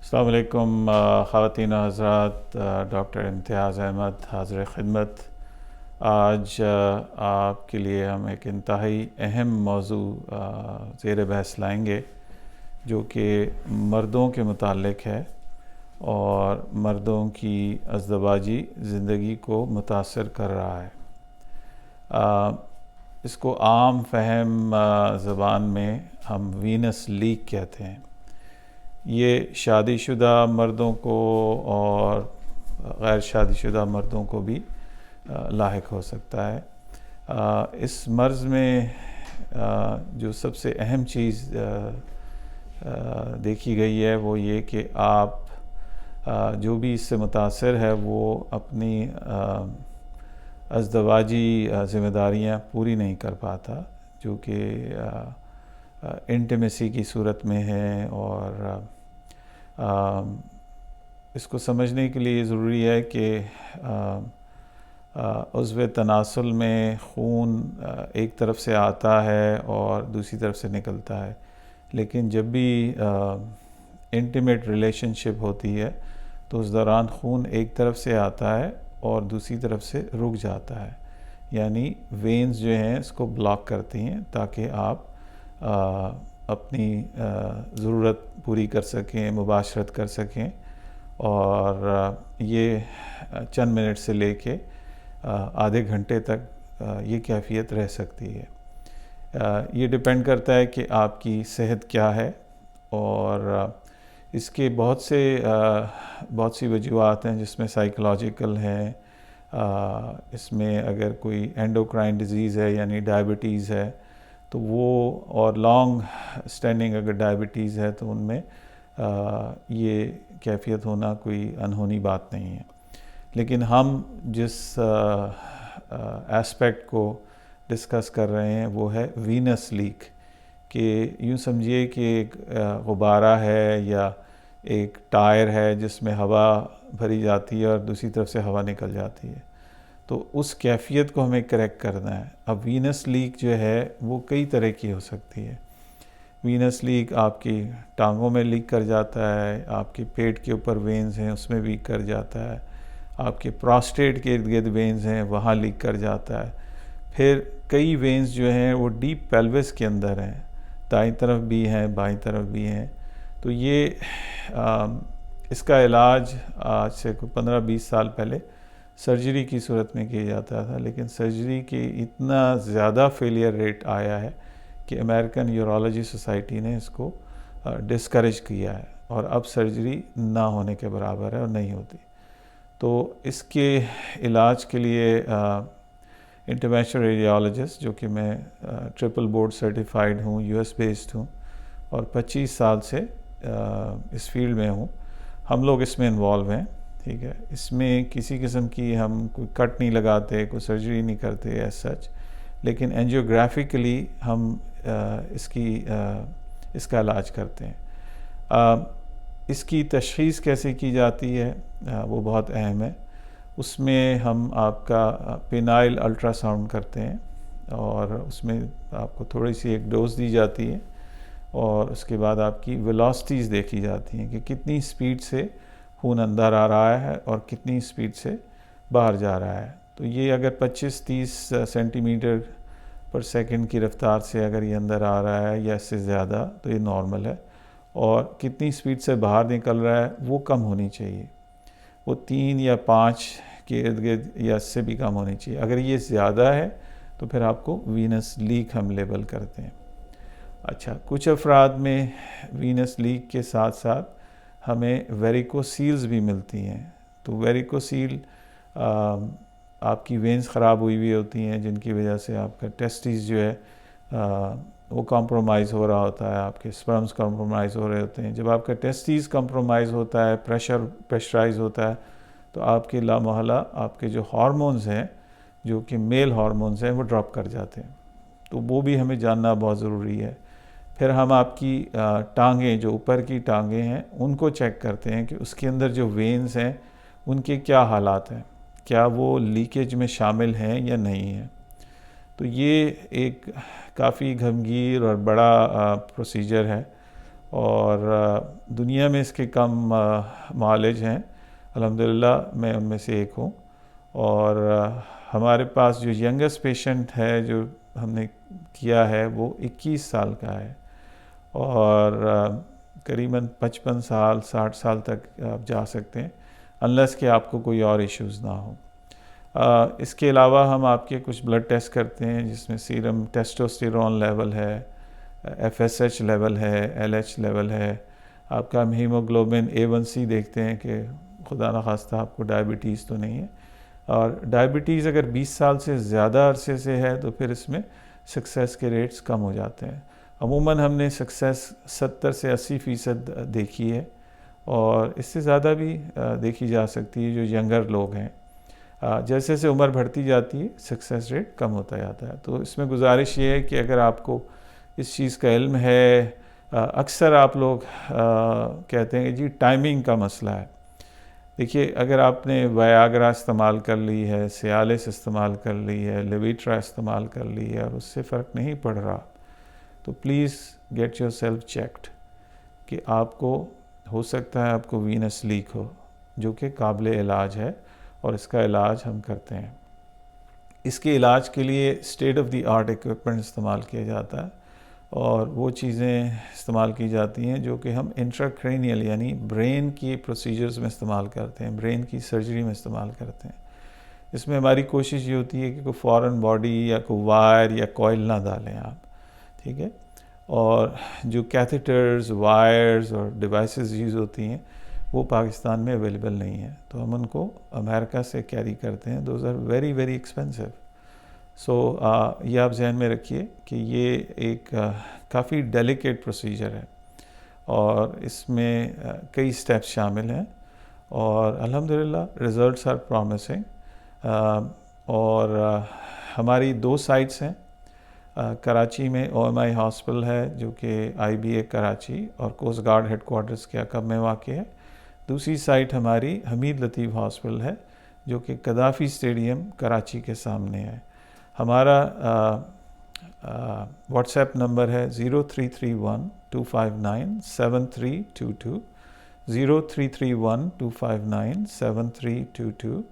अस्सलाम वालेकुम ख़वातीन हज़रात। डॉक्टर इम्तियाज़ अहमद हाज़िर ख़िदमत। आज आपके लिए हम एक इंतहाई अहम मौजू ज़ेर बहस लाएंगे जो कि मर्दों के मुतालिक है और मर्दों की अज़दवाजी ज़िंदगी को मुतासर कर रहा है। इसको आम फहम ज़बान में हम वीनस लीक कहते हैं। ये शादीशुदा मर्दों को और गैर शादीशुदा मर्दों को भी लाहिक हो सकता है। इस मर्ज़ में जो सबसे अहम चीज़ देखी गई है वो ये कि आप जो भी इससे मुतासर है वो अपनी अज़दवाजी ज़िम्मेदारियाँ पूरी नहीं कर पाता, जो कि इंटीमेसी की सूरत में है। और इसको समझने के लिए ज़रूरी है कि उज़्व तनासुल में खून एक तरफ से आता है और दूसरी तरफ से निकलता है, लेकिन जब भी इंटीमेट रिलेशनशिप होती है तो उस दौरान खून एक तरफ से आता है और दूसरी तरफ से रुक जाता है, यानी वेन्स जो हैं इसको ब्लॉक करती हैं ताकि आप अपनी ज़रूरत पूरी कर सकें, मुबाशरत कर सकें। और ये चंद मिनट से लेके आधे घंटे तक ये कैफ़ियत रह सकती है। ये डिपेंड करता है कि आपकी सेहत क्या है, और इसके बहुत सी वजूहात हैं जिसमें साइकोलॉजिकल हैं। इसमें अगर कोई एंडोक्राइन डिज़ीज़ है यानी डायबिटीज़ है तो वो, और लॉन्ग स्टैंडिंग अगर डायबिटीज़ है तो उनमें ये कैफ़ियत होना कोई अनहोनी बात नहीं है। लेकिन हम जिस एस्पेक्ट को डिस्कस कर रहे हैं वो है वीनस लीक, कि यूँ समझिए कि एक गुब्बारा है या एक टायर है जिसमें हवा भरी जाती है और दूसरी तरफ से हवा निकल जाती है, तो उस कैफ़ियत को हमें करेक्ट करना है। अब वीनस लीक जो है वो कई तरह की हो सकती है। वीनस लीक आपकी टांगों में लीक कर जाता है, आपके पेट के ऊपर वेन्स हैं उसमें लीक कर जाता है, आपके प्रोस्टेट के इर्द गिर्द वेन्स हैं वहाँ लीक कर जाता है। फिर कई वेन्स जो हैं वो डीप पेल्विस के अंदर हैं, दाईं तरफ भी हैं बाईं तरफ भी हैं। तो ये इसका इलाज आज से 15-20 साल पहले सर्जरी की सूरत में किया जाता था, लेकिन सर्जरी की इतना ज़्यादा फेलियर रेट आया है कि अमेरिकन यूरोलॉजी सोसाइटी ने इसको डिस्करेज किया है और अब सर्जरी ना होने के बराबर है और नहीं होती। तो इसके इलाज के लिए इंटरवेंशनल रेडियोलॉजिस्ट, जो कि मैं ट्रिपल बोर्ड सर्टिफाइड हूँ, यूएस बेस्ड हूँ और 25 साल से इस फील्ड में हूँ, हम लोग इसमें इन्वॉल्व हैं। ठीक है, इसमें किसी किस्म की हम कोई कट नहीं लगाते, कोई सर्जरी नहीं करते एज सच, लेकिन एंजियोग्राफिकली हम इसका इलाज करते हैं। इसकी तशख़ीस कैसे की जाती है वो बहुत अहम है। उसमें हम आपका पेनाइल अल्ट्रासाउंड करते हैं और उसमें आपको थोड़ी सी एक डोज दी जाती है और उसके बाद आपकी वेलोसिटीज़ देखी जाती हैं कि कितनी स्पीड से खून अंदर आ रहा है और कितनी स्पीड से बाहर जा रहा है। तो ये अगर 25-30 सेंटीमीटर पर सेकंड की रफ्तार से अगर ये अंदर आ रहा है या इससे ज़्यादा तो ये नॉर्मल है, और कितनी स्पीड से बाहर निकल रहा है वो कम होनी चाहिए, वो 3 या 5 के इर्द गिर्द या इससे भी कम होनी चाहिए। अगर ये ज़्यादा है तो फिर आपको वीनस लीक हम लेबल करते हैं। अच्छा, कुछ अफराद में वीनस लीक के साथ साथ हमें वेरिकोसील्स भी मिलती हैं। तो वेरिकोसील आपकी वेंस ख़राब हुई होती हैं जिनकी वजह से आपका टेस्टिस जो है वो कॉम्प्रोमाइज़ हो रहा होता है, आपके स्पर्म्स कॉम्प्रोमाइज़ हो रहे होते हैं। जब आपका टेस्टिस कॉम्प्रोमाइज़ होता है, प्रेशराइज होता है, तो आपके लामहला आपके जो हार्मोन्स हैं, जो कि मेल हार्मोन्स हैं, वो ड्रॉप कर जाते हैं। तो वो भी हमें जानना बहुत ज़रूरी है। फिर हम आपकी टांगें, जो ऊपर की टांगें हैं, उनको चेक करते हैं कि उसके अंदर जो वेन्स हैं उनके क्या हालात हैं, क्या वो लीकेज में शामिल हैं या नहीं हैं। तो ये एक काफ़ी गंभीर और बड़ा प्रोसीजर है और दुनिया में इसके कम मालिज हैं, अल्हम्दुलिल्लाह मैं उनमें से एक हूँ। और हमारे पास जो यंगेस्ट पेशेंट है जो हमने किया है वो 21 साल का है, और करीबन 55 साल 60 साल तक आप जा सकते हैं, अनलेस कि आपको कोई और इश्यूज़ ना हो। इसके अलावा हम आपके कुछ ब्लड टेस्ट करते हैं, जिसमें सीरम टेस्टोस्टेरोन लेवल है, FSH लेवल है, LH लेवल है, आपका हम हीमोग्लोबिन A1C देखते हैं कि खुदा न खास्ता आपको डायबिटीज़ तो नहीं है। और डायबिटीज़ अगर 20 साल से ज़्यादा अरसे से है तो फिर इसमें सक्सेस के रेट्स कम हो जाते हैं। अमूमन हमने सक्सेस 70 से 80% देखी है, और इससे ज़्यादा भी देखी जा सकती है जो यंगर लोग हैं। जैसे जैसे उम्र बढ़ती जाती है सक्सेस रेट कम होता जाता है। तो इसमें गुजारिश ये है कि अगर आपको इस चीज़ का इल्म है, अक्सर आप लोग कहते हैं कि जी टाइमिंग का मसला है। देखिए, अगर आपने वायाग्रा इस्तेमाल कर ली है, सियालिस इस्तेमाल कर ली है, लेविट्रा इस्तेमाल कर ली है और उससे फ़र्क नहीं पड़ रहा, तो please get your self checked कि आपको हो सकता है आपको वीनस लीक हो, जो कि काबिल इलाज है, और इसका इलाज हम करते हैं। इसके इलाज के लिए state of the art equipment इस्तेमाल किया जाता है, और वो चीज़ें इस्तेमाल की जाती हैं जो कि हम इंट्राक्रेनियल यानी ब्रेन की प्रोसीजर्स में इस्तेमाल करते हैं, ब्रेन की सर्जरी में इस्तेमाल करते हैं। इसमें हमारी कोशिश ये होती है कि कोई फॉरेन बॉडी या कोई वायर या कॉइल ना डालें आप, ठीक है। और जो कैथेटर्स, वायर्स और डिवाइसेस यूज़ होती हैं वो पाकिस्तान में अवेलेबल नहीं है, तो हम उनको अमेरिका से कैरी करते हैं। Those are very very expensive. So ये आप जहन में रखिए कि ये एक काफ़ी डेलिकेट प्रोसीजर है, और इसमें कई स्टेप्स शामिल हैं, और अल्हम्दुलिल्लाह रिज़ल्ट्स आर प्रॉमिसिंग। और हमारी 2 साइट्स हैं। कराची में OMI हॉस्पिटल है जो कि IBA कराची और कोस्ट गार्ड हेडक्वार्टर्स के अक़ब में वाक़ है। दूसरी साइट हमारी हमीद लतीफ़ हॉस्पिटल है जो कि कदाफ़ी स्टेडियम कराची के सामने है। हमारा व्हाट्सएप नंबर है 0331-259-7322, 0331-259-7322।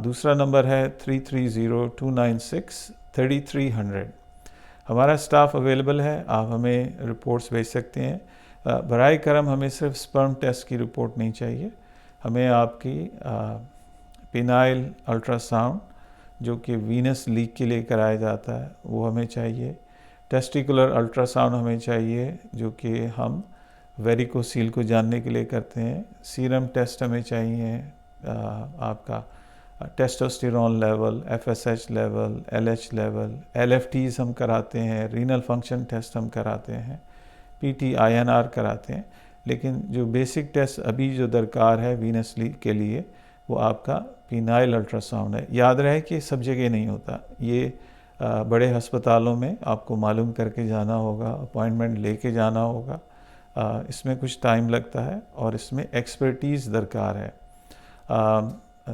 दूसरा नंबर है 330-296-3300। हमारा स्टाफ अवेलेबल है, आप हमें रिपोर्ट्स भेज सकते हैं। बराए करम हमें सिर्फ स्पर्म टेस्ट की रिपोर्ट नहीं चाहिए, हमें आपकी पेनाइल अल्ट्रासाउंड जो कि वीनस लीक के लिए कराया जाता है वो हमें चाहिए। टेस्टिकुलर अल्ट्रासाउंड हमें चाहिए जो कि हम वेरिकोसील को जानने के लिए करते हैं। सीरम टेस्ट हमें चाहिए, आपका testosterone level, FSH level, LH level, LFTs हम कराते हैं, रीनल फंक्शन टेस्ट हम कराते हैं, PT INR कराते हैं। लेकिन जो बेसिक टेस्ट अभी जो दरकार है वीनस लीक के लिए वो आपका पेनाइल अल्ट्रासाउंड है। याद रहे कि सब जगह नहीं होता, ये बड़े हस्पतालों में आपको मालूम करके जाना होगा, अपॉइंटमेंट लेके जाना होगा। इसमें कुछ टाइम लगता है और इसमें एक्सपर्टीज़ दरकार है।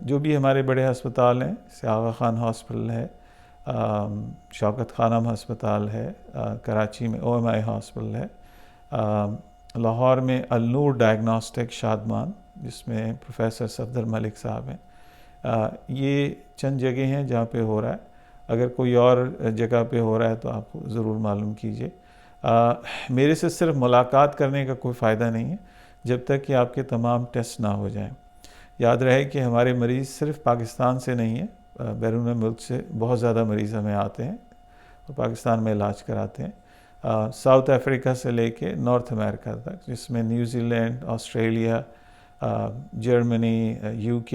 जो भी हमारे बड़े हस्पताल हैं, आगा खान हॉस्पिटल है, शौकत खानम हस्पताल है, कराची में OMI हॉस्पिटल है, लाहौर में अल-नूर डायग्नोस्टिक शादमान जिसमें प्रोफेसर सफदर मलिक साहब हैं। ये चंद जगह हैं जहाँ पे हो रहा है। अगर कोई और जगह पे हो रहा है तो आप ज़रूर मालूम कीजिए। मेरे से सिर्फ मुलाकात करने का कोई फ़ायदा नहीं है जब तक कि आपके तमाम टेस्ट ना हो जाएं। याद रहे कि हमारे मरीज़ सिर्फ पाकिस्तान से नहीं है, बैरून मुल्क से बहुत ज़्यादा मरीज़ हमें आते हैं और पाकिस्तान में इलाज कराते हैं। साउथ अफ्रीका से लेके नॉर्थ अमेरिका तक, जिसमें New Zealand, Australia, Germany, UK,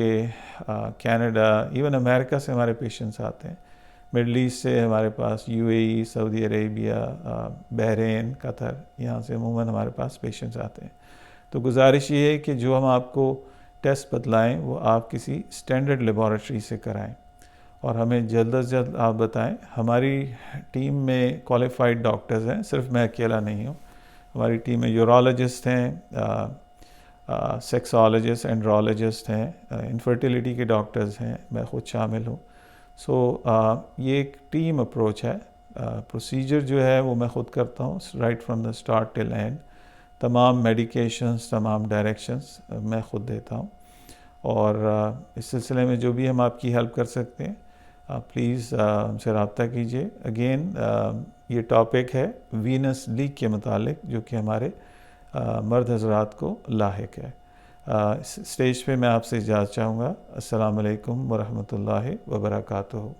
Canada, even America से हमारे पेशेंट्स आते हैं। मिडल ईस्ट से हमारे पास UAE, Saudi Arabia, Bahrain, Qatar, यहाँ से अमूमन हमारे पास पेशेंट्स आते हैं। तो गुजारिश ये है कि जो हम आपको टेस्ट बतलाएं वो आप किसी स्टैंडर्ड लेबॉरेटरी से कराएं और हमें जल्द से जल्द आप बताएं। हमारी टीम में क्वालिफाइड डॉक्टर्स हैं, सिर्फ मैं अकेला नहीं हूँ। हमारी टीम में यूरोलॉजिस्ट हैं, सेक्सोलॉजिस्ट, एंड्रोलॉजिस्ट हैं, इनफर्टिलिटी के डॉक्टर्स हैं, मैं ख़ुद शामिल हूँ। ये एक टीम अप्रोच है। प्रोसीजर जो है वो मैं ख़ुद करता हूँ right from the start till and. तमाम मेडिकेशंस, तमाम डायरेक्शंस मैं ख़ुद देता हूँ। और इस सिलसिले में जो भी हम आपकी हेल्प कर सकते हैं, प्लीज़ हमसे रब्ता कीजिए। अगेन ये टॉपिक है वीनस लीक के मुतालिक, जो कि हमारे मर्द हज़रात को लाहिक है। इस स्टेज पे मैं आपसे इजाज़त चाहूँगा। अस्सलामु अलैकुम वरहमतुल्लाहि वबरकातुहू।